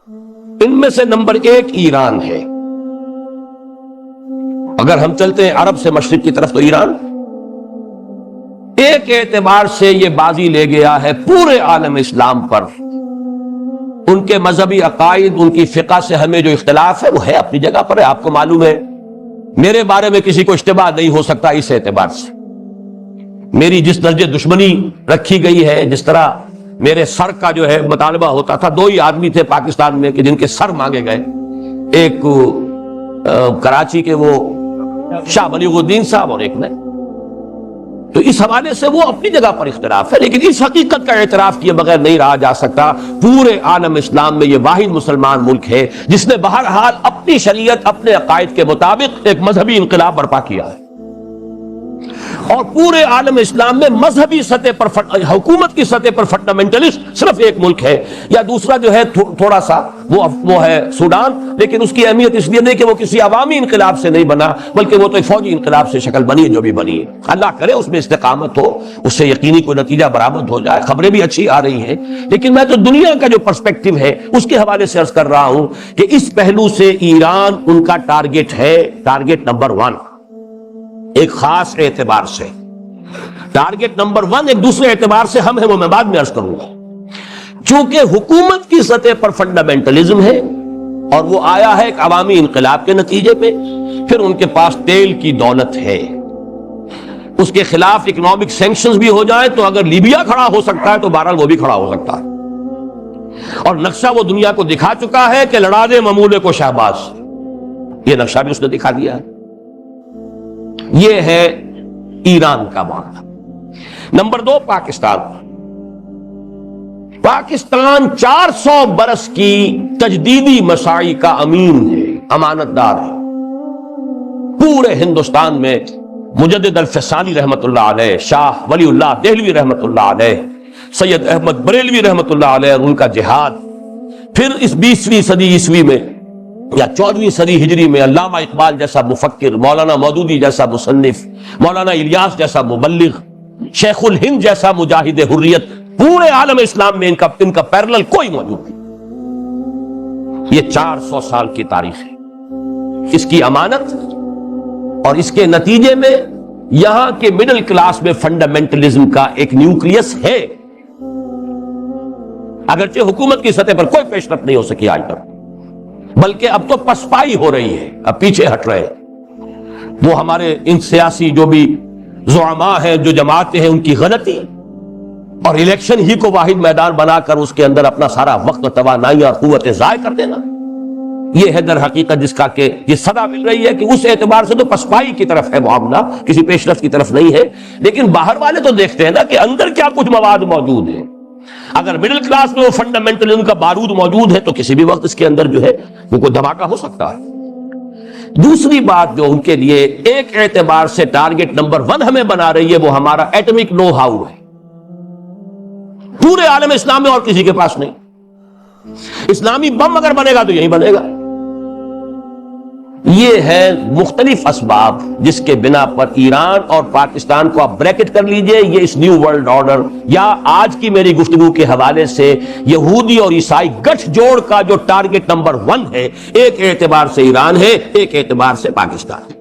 ان میں سے نمبر 1 ایران ہے. اگر ہم چلتے ہیں عرب سے مشرق کی طرف تو ایران ایک اعتبار سے یہ بازی لے گیا ہے پورے عالم اسلام پر. ان کے مذہبی عقائد، ان کی فقہ سے ہمیں جو اختلاف ہے وہ ہے اپنی جگہ پر ہے. آپ کو معلوم ہے میرے بارے میں کسی کو اشتباہ نہیں ہو سکتا. اس اعتبار سے میری جس درجے دشمنی رکھی گئی ہے، جس طرح میرے سر کا جو ہے مطالبہ ہوتا تھا، 2 ہی آدمی تھے پاکستان میں کہ جن کے سر مانگے گئے، ایک کراچی کے وہ شاہ بلیغ الدین صاحب اور ایک نے. تو اس حوالے سے وہ اپنی جگہ پر اختلاف ہے، لیکن اس حقیقت کا اعتراف کیے بغیر نہیں رہا جا سکتا. پورے عالم اسلام میں یہ واحد مسلمان ملک ہے جس نے بہرحال اپنی شریعت، اپنے عقائد کے مطابق ایک مذہبی انقلاب برپا کیا ہے. اور پورے عالم اسلام میں مذہبی سطح پر حکومت کی سطح پر فنڈامنٹلسٹ صرف ایک ملک ہے، یا دوسرا جو ہے تھوڑا سا وہ ہے سوڈان، لیکن اس کی اہمیت اس لیے نہیں کہ وہ کسی عوامی انقلاب سے نہیں بنا، بلکہ وہ تو ایک فوجی انقلاب سے شکل بنی ہے جو بھی بنی ہے. اللہ کرے اس میں استقامت ہو، اس سے یقینی کوئی نتیجہ برآمد ہو جائے. خبریں بھی اچھی آ رہی ہیں، لیکن میں تو دنیا کا جو پرسپیکٹو ہے اس کے حوالے سے عرض کر رہا ہوں کہ اس پہلو سے ایران ان کا ٹارگٹ ہے، ٹارگٹ نمبر 1 ایک خاص اعتبار سے. ٹارگٹ نمبر 1 ایک دوسرے اعتبار سے ہم ہیں، وہ میں بعد میں عرض کروں گا. چونکہ حکومت کی سطح پر فنڈامنٹلزم ہے اور وہ آیا ہے ایک عوامی انقلاب کے نتیجے پہ، پھر ان کے پاس تیل کی دولت ہے، اس کے خلاف اکنامک سینکشنز بھی ہو جائیں تو اگر لیبیا کھڑا ہو سکتا ہے تو بہرحال وہ بھی کھڑا ہو سکتا ہے. اور نقشہ وہ دنیا کو دکھا چکا ہے کہ لڑا دے ممولے کو شہباز، یہ نقشہ بھی اس نے دکھا دیا ہے. یہ ہے ایران کا معاملہ. نمبر 2 پاکستان. پاکستان 400 برس کی تجدیدی مساعی کا امین ہے، امانت دار ہے. پورے ہندوستان میں مجدد الفسانی رحمت اللہ علیہ، شاہ ولی اللہ دہلوی رحمت اللہ علیہ، سید احمد بریلوی رحمت اللہ علیہ اور ان کا جہاد، پھر اس 20ویں صدی عیسوی میں یا 14ویں صدی ہجری میں علامہ اقبال جیسا مفکر، مولانا مودودی جیسا مصنف، مولانا الیاس جیسا مبلغ، شیخ الہند جیسا مجاہد حریت، پورے عالم اسلام میں ان کا پیرلل کوئی موجود نہیں. یہ 400 سال کی تاریخ ہے، اس کی امانت اور اس کے نتیجے میں یہاں کے مڈل کلاس میں فنڈامنٹلزم کا ایک نیوکلیس ہے. اگرچہ حکومت کی سطح پر کوئی پیش رفت نہیں ہو سکی آج تک، بلکہ اب تو پسپائی ہو رہی ہے، اب پیچھے ہٹ رہے ہیں. وہ ہمارے ان سیاسی جو بھی زعماء ہیں، جو جماعتیں ہیں، ان کی غلطی اور الیکشن ہی کو واحد میدان بنا کر اس کے اندر اپنا سارا وقت، توانائی اور قوتیں ضائع کر دینا، یہ ہے در حقیقت جس کا کہ یہ صدا مل رہی ہے کہ اس اعتبار سے تو پسپائی کی طرف ہے معاملہ، کسی پیش رفت کی طرف نہیں ہے. لیکن باہر والے تو دیکھتے ہیں نا کہ اندر کیا کچھ مواد موجود ہے. اگر مڈل کلاس میں وہ فنڈامنٹلزم کا بارود موجود ہے تو کسی بھی وقت اس کے اندر جو ہے وہ کوئی دھماکہ ہو سکتا ہے. دوسری بات جو ان کے لیے ایک اعتبار سے ٹارگٹ نمبر 1 ہمیں بنا رہی ہے وہ ہمارا ایٹمک نو ہاؤ ہے. پورے عالم اسلام میں اور کسی کے پاس نہیں. اسلامی بم اگر بنے گا تو یہی بنے گا. یہ ہے مختلف اسباب جس کے بنا پر ایران اور پاکستان کو آپ بریکٹ کر لیجئے. یہ اس نیو ورلڈ آرڈر یا آج کی میری گفتگو کے حوالے سے یہودی اور عیسائی گٹھ جوڑ کا جو ٹارگٹ نمبر 1 ہے، ایک اعتبار سے ایران ہے، ایک اعتبار سے پاکستان ہے.